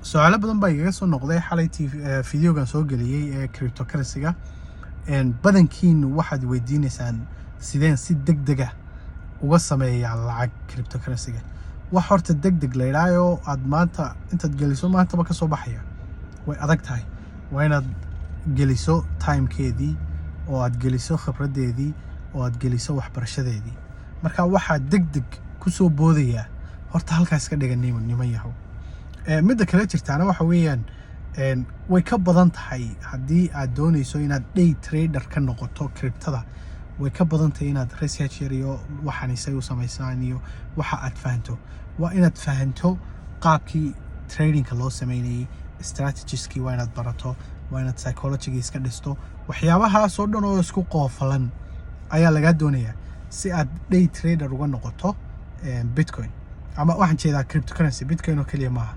su'aalo badan baa igaga soo noqday xalay fideogan soo geliyay ee cryptocurrency-ga badankiinu waxaad weydiinaysaan sideen si degdeg ah uga sameeyaa lacag cryptocurrency-ga wax horta degdeg la yidhaayo aad maanta intaad geliso maantaba ka soo baxaya way adag tahay waa inaad geliso timekeedii oo aad geliso khibraddeedii oo aad geliso waxbarashadeedii marka waxaa degdeg ku soo boodaya horta halkaas ka dhigan niman yahow midda kale jirtaana waxa weeyaan way ka badan tahay haddii aad doonayso inaad day trader ka noqoto cryptada way ka badan tahay inaad research yar iyo waxaan isay u samaysaan iyo waxa aad fahanto waa inaad fahanto qaabkii tradingka loo sameynayay strategieskii waa inaad barato waa inaad psychology iska dhisto waxyaabahaas oo dhan oo isku qoofalan ayaa lagaa doonayaa si aad day trader uga noqoto bitcoin ama waxaan jeedaa cryptocurrency bitcoin oo keliya maaha